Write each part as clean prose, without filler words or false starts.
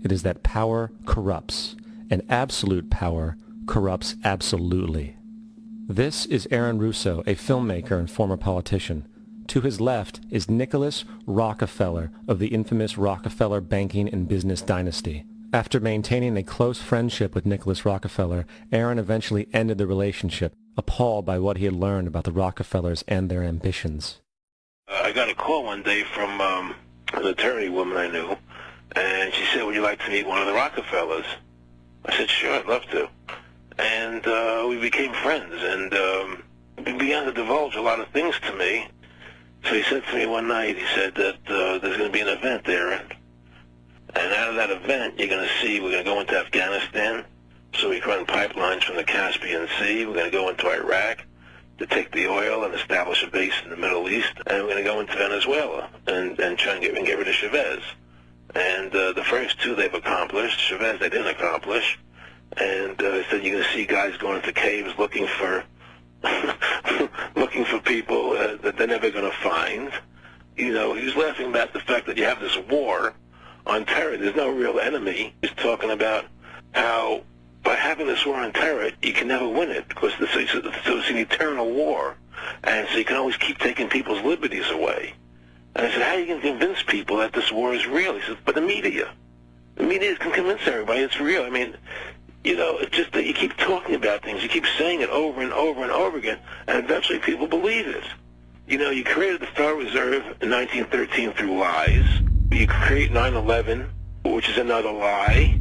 It is that power corrupts, and absolute power corrupts absolutely. This is Aaron Russo, a filmmaker and former politician. To his left is Nicholas Rockefeller of the infamous Rockefeller banking and business dynasty. After maintaining a close friendship with Nicholas Rockefeller, Aaron eventually ended the relationship, appalled by what he had learned about the Rockefellers and their ambitions. I got a call one day from an attorney woman I knew, and she said, would you like to meet one of the Rockefellers? I said, sure, I'd love to. And we became friends, and he began to divulge a lot of things to me. So he said to me one night, he said that there's going to be an event there, and out of that event, you're going to see we're going to go into Afghanistan, so we can run pipelines from the Caspian Sea. We're going to go into Iraq to take the oil and establish a base in the Middle East, and we're going to go into Venezuela and try and get rid of Chavez. And the first two they've accomplished. Chavez they didn't accomplish. And he said you're going to see guys going into caves looking for looking for people that they're never going to find. You know, he was laughing about the fact that you have this war on terror. There's no real enemy. He's talking about how by having this war on terror, you can never win it because it's an eternal war. And so you can always keep taking people's liberties away. And I said, how are you going to convince people that this war is real? He said, but the media. The media can convince everybody it's real. I mean, you know, it's just that you keep talking about things. You keep saying it over and over and over again, and eventually people believe it. You know, you created the Federal Reserve in 1913 through lies. You create 9/11, which is another lie.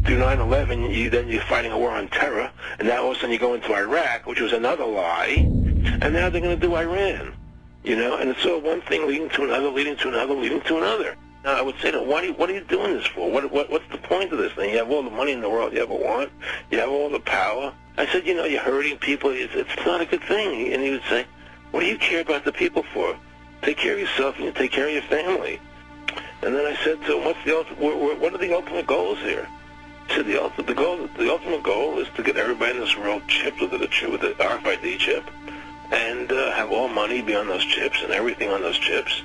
Through 9/11, then you're fighting a war on terror, and now all of a sudden you go into Iraq, which was another lie, and now they're going to do Iran. You know, and it's all one thing leading to another, leading to another, leading to another. Now, I would say to them, what are you doing this for? What's the point of this thing? You have all the money in the world you ever want. You have all the power. I said, you know, you're hurting people. It's not a good thing. And he would say, what do you care about the people for? Take care of yourself and you take care of your family. And then I said to him, what are the ultimate goals here? He said, the ultimate goal is to get everybody in this world chipped with the RFID chip and have all money be on those chips and everything on those chips.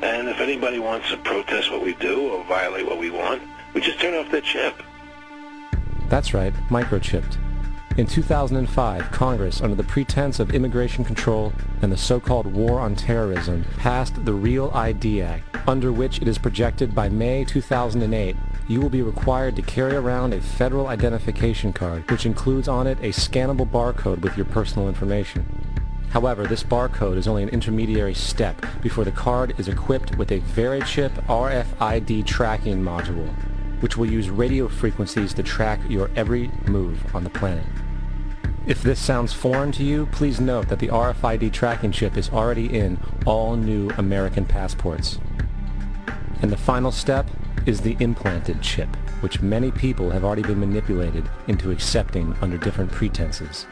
And if anybody wants to protest what we do or violate what we want, we just turn off their chip. That's right, microchipped. In 2005, Congress, under the pretense of immigration control and the so-called war on terrorism, passed the REAL ID Act, under which it is projected by May 2008, you will be required to carry around a federal identification card, which includes on it a scannable barcode with your personal information. However, this barcode is only an intermediary step before the card is equipped with a VeriChip RFID tracking module, which will use radio frequencies to track your every move on the planet. If this sounds foreign to you, please note that the RFID tracking chip is already in all new American passports. And the final step is the implanted chip, which many people have already been manipulated into accepting under different pretenses.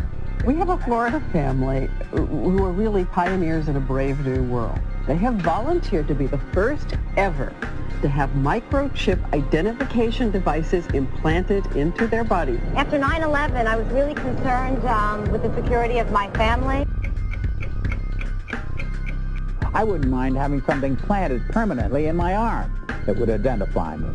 We have a Florida family who are really pioneers in a brave new world. They have volunteered to be the first ever to have microchip identification devices implanted into their bodies. After 9/11, I was really concerned with the security of my family. I wouldn't mind having something planted permanently in my arm that would identify me.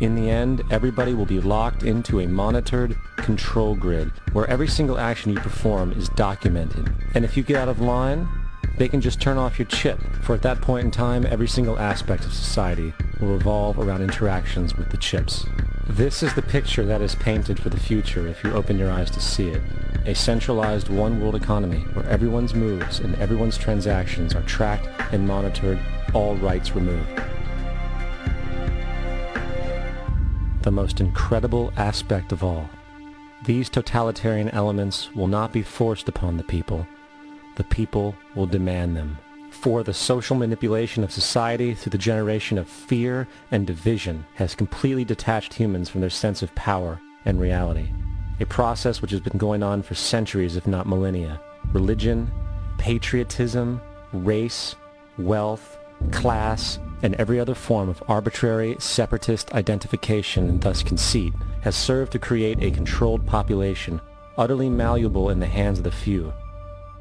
In the end, everybody will be locked into a monitored control grid where every single action you perform is documented. And if you get out of line, they can just turn off your chip, for at that point in time, every single aspect of society will revolve around interactions with the chips. This is the picture that is painted for the future if you open your eyes to see it. A centralized one-world economy where everyone's moves and everyone's transactions are tracked and monitored, all rights removed. The most incredible aspect of all. These totalitarian elements will not be forced upon the people. The people will demand them. For the social manipulation of society through the generation of fear and division has completely detached humans from their sense of power and reality. A process which has been going on for centuries, if not millennia. Religion, patriotism, race, wealth, class, and every other form of arbitrary, separatist identification and thus conceit has served to create a controlled population, utterly malleable in the hands of the few.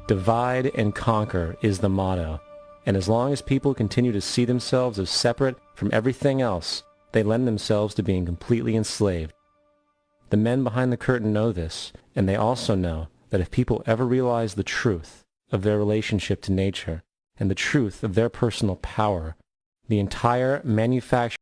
Divide and conquer is the motto, and as long as people continue to see themselves as separate from everything else, they lend themselves to being completely enslaved. The men behind the curtain know this, and they also know that if people ever realize the truth of their relationship to nature and the truth of their personal power, the entire manufacturing